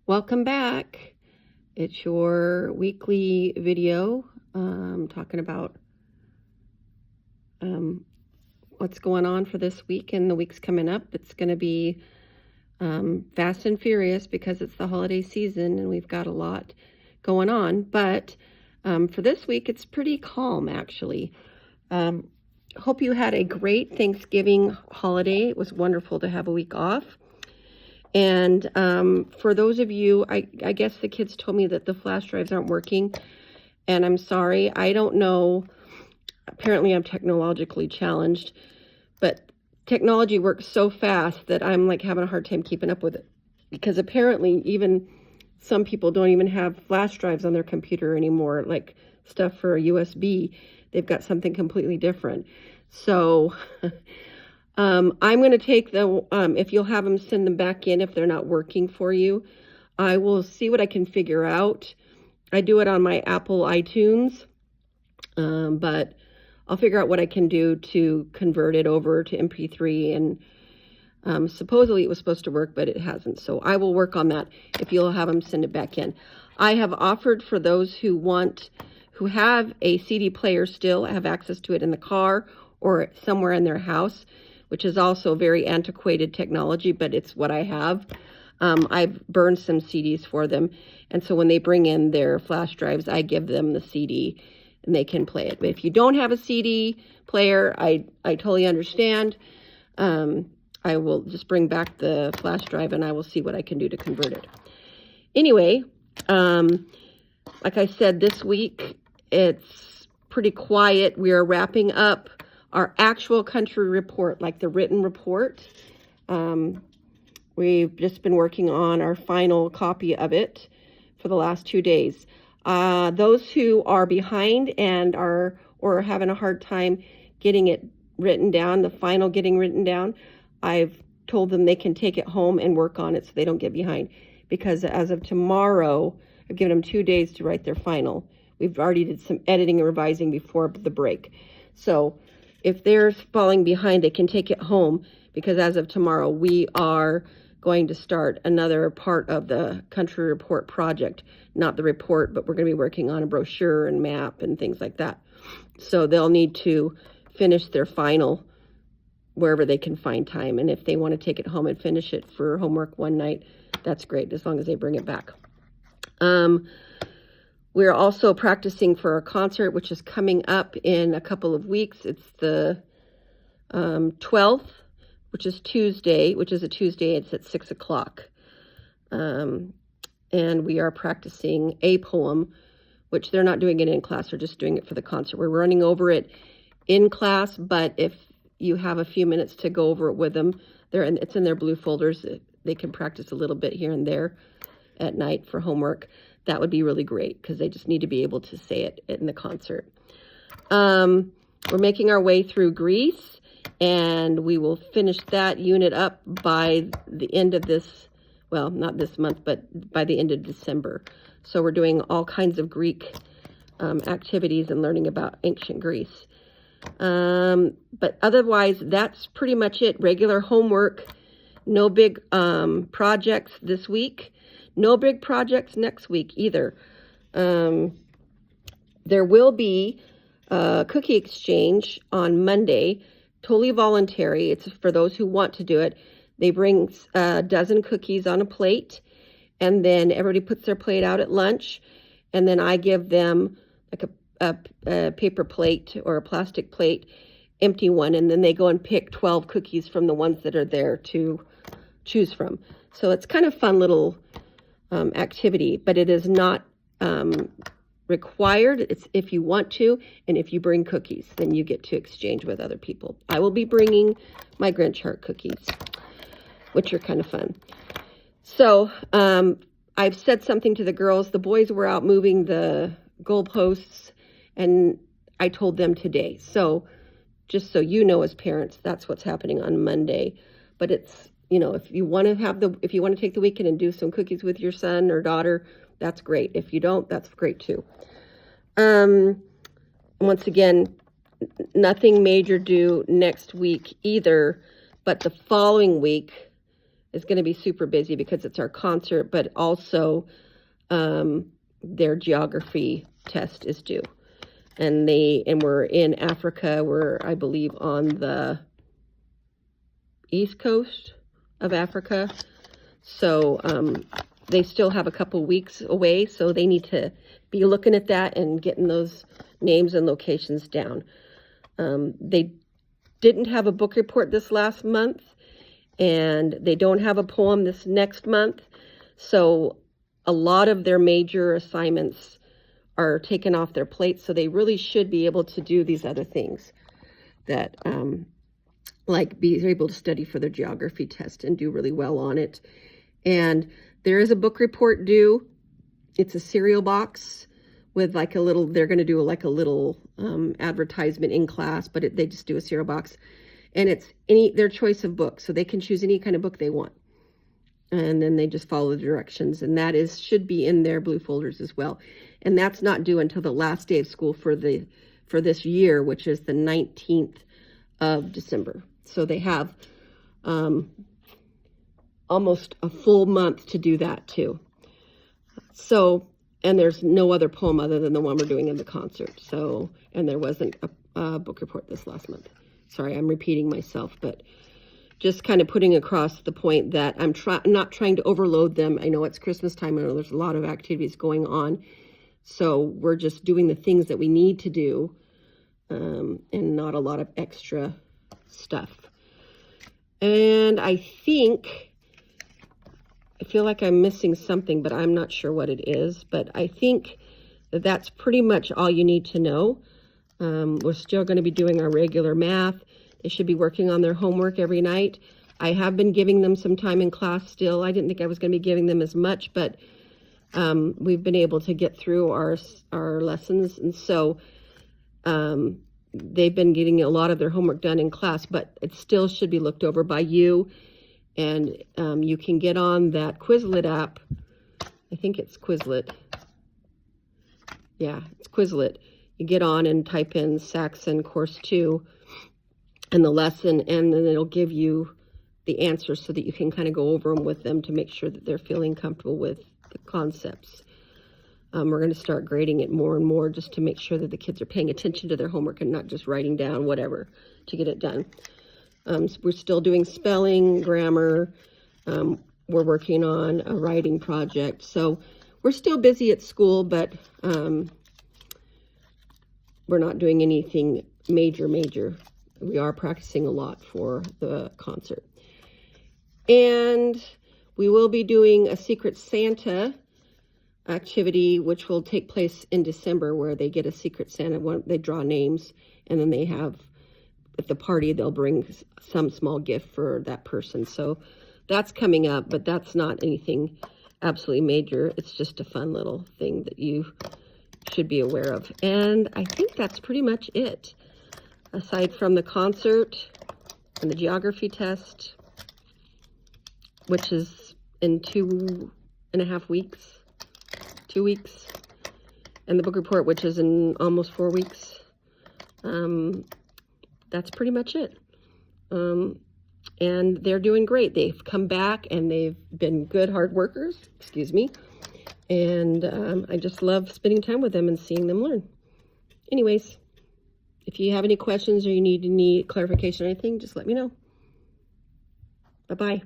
Welcome back. It's your weekly video talking about what's going on for this week and the weeks coming up. It's going to be fast and furious because it's the holiday season and we've got a lot going on. But for this week, it's pretty calm, actually. Hope you had a great Thanksgiving holiday. It was wonderful to have a week off. And for those of you, I guess the kids told me that the flash drives aren't working, and I'm sorry. I don't know. Apparently, I'm technologically challenged, but technology works so fast that I'm like having a hard time keeping up with it. Because apparently, even some people don't even have flash drives on their computer anymore, like stuff for a USB. They've got something completely different. So I'm going to take the, if you'll have them send them back in if they're not working for you. I will see what I can figure out. I do it on my Apple iTunes, but I'll figure out what I can do to convert it over to MP3. And supposedly it was supposed to work, but it hasn't. So I will work on that if you'll have them send it back in. I have offered for those who have a CD player still, have access to it in the car or somewhere in their house, which is also very antiquated technology, but it's what I have. I've burned some CDs for them. And so when they bring in their flash drives, I give them the CD and they can play it. But if you don't have a CD player, I totally understand. I will just bring back the flash drive and I will see what I can do to convert it. Anyway, like I said, this week, it's pretty quiet. We are wrapping up our actual country report, like the written report. We've just been working on our final copy of it for the last 2 days. Those who are behind and or having a hard time getting it written down, the final getting written down, I've told them they can take it home and work on it so they don't get behind. Because as of tomorrow, I've given them 2 days to write their final. We've already did some editing and revising before the break. So if they're falling behind, they can take it home, because as of tomorrow, we are going to start another part of the country report project. Not the report, but we're going to be working on a brochure and map and things like that. So they'll need to finish their final wherever they can find time. And if they want to take it home and finish it for homework one night, that's great, as long as they bring it back. We're also practicing for our concert, which is coming up in a couple of weeks. It's the 12th, which is Tuesday, It's at 6 o'clock. And we are practicing a poem, which they're not doing it in class. They're just doing it for the concert. We're running over it in class, but if you have a few minutes to go over it with them, it's in their blue folders. They can practice a little bit here and there at night for homework. That would be really great, because they just need to be able to say it in the concert. We're making our way through Greece, and we will finish that unit up by the end of this, well, not this month, but by the end of December. So we're doing all kinds of Greek activities and learning about ancient Greece. But otherwise, that's pretty much it. Regular homework, no big projects this week. No big projects next week either. There will be a cookie exchange on Monday, totally voluntary. It's for those who want to do it. They bring a dozen cookies on a plate, and then everybody puts their plate out at lunch, and then I give them like a paper plate or a plastic plate, empty one, and then they go and pick 12 cookies from the ones that are there to choose from. So it's kind of fun little activity, but it is not required. It's if you want to, and if you bring cookies, then you get to exchange with other people. I will be bringing my Grinch heart cookies, which are kind of fun. So I've said something to the girls. The boys were out moving the goalposts, and I told them today. So just so you know, as parents, that's what's happening on Monday. But it's, you know, if you want to take the weekend and do some cookies with your son or daughter, that's great. If you don't, that's great too. Once again, nothing major due next week either, but the following week is going to be super busy because it's our concert, but also their geography test is due. And we're in Africa. We're, I believe, on the east coast of Africa. So they still have a couple weeks away, so they need to be looking at that and getting those names and locations down. They didn't have a book report this last month, and they don't have a poem this next month. So a lot of their major assignments are taken off their plate, so they really should be able to do these other things that like be able to study for their geography test and do really well on it. And there is a book report due. It's a cereal box with like a little, they're going to do like a little advertisement in class, but they just do a cereal box, and it's their choice of book, so they can choose any kind of book they want, and then they just follow the directions, and that should be in their blue folders as well. And that's not due until the last day of school for this year, which is the 19th of December. So they have almost a full month to do that too. So, and there's no other poem other than the one we're doing in the concert. So, and there wasn't a book report this last month. Sorry, I'm repeating myself, but just kind of putting across the point that I'm not trying to overload them. I know it's Christmas time. I know there's a lot of activities going on. So we're just doing the things that we need to do, and not a lot of extra stuff. And I feel like I'm missing something, but I'm not sure what it is. But I think that's pretty much all you need to know. We're still going to be doing our regular math. They should be working on their homework every night. I have been giving them some time in class still. I didn't think I was going to be giving them as much, but we've been able to get through our lessons. And so they've been getting a lot of their homework done in class, but it still should be looked over by you. And you can get on that Quizlet app. I think it's Quizlet. Yeah, it's Quizlet. You get on and type in Saxon Course 2 and the lesson, and then it'll give you the answers so that you can kind of go over them with them to make sure that they're feeling comfortable with the concepts. We're going to start grading it more and more just to make sure that the kids are paying attention to their homework and not just writing down whatever to get it done. So we're still doing spelling, grammar. We're working on a writing project. So we're still busy at school, but we're not doing anything major. We are practicing a lot for the concert. And we will be doing a Secret Santa activity, which will take place in December, where they get a Secret Santa. They draw names, and then they have, at the party, they'll bring some small gift for that person. So that's coming up, but that's not anything absolutely major. It's just a fun little thing that you should be aware of. And I think that's pretty much it. Aside from the concert and the geography test, which is in 2.5 weeks, 2 weeks, and the book report, which is in almost 4 weeks. That's pretty much it. And they're doing great. They've come back and they've been good hard workers, excuse me. And I just love spending time with them and seeing them learn. Anyways, if you have any questions or you need any clarification or anything, just let me know. Bye-bye.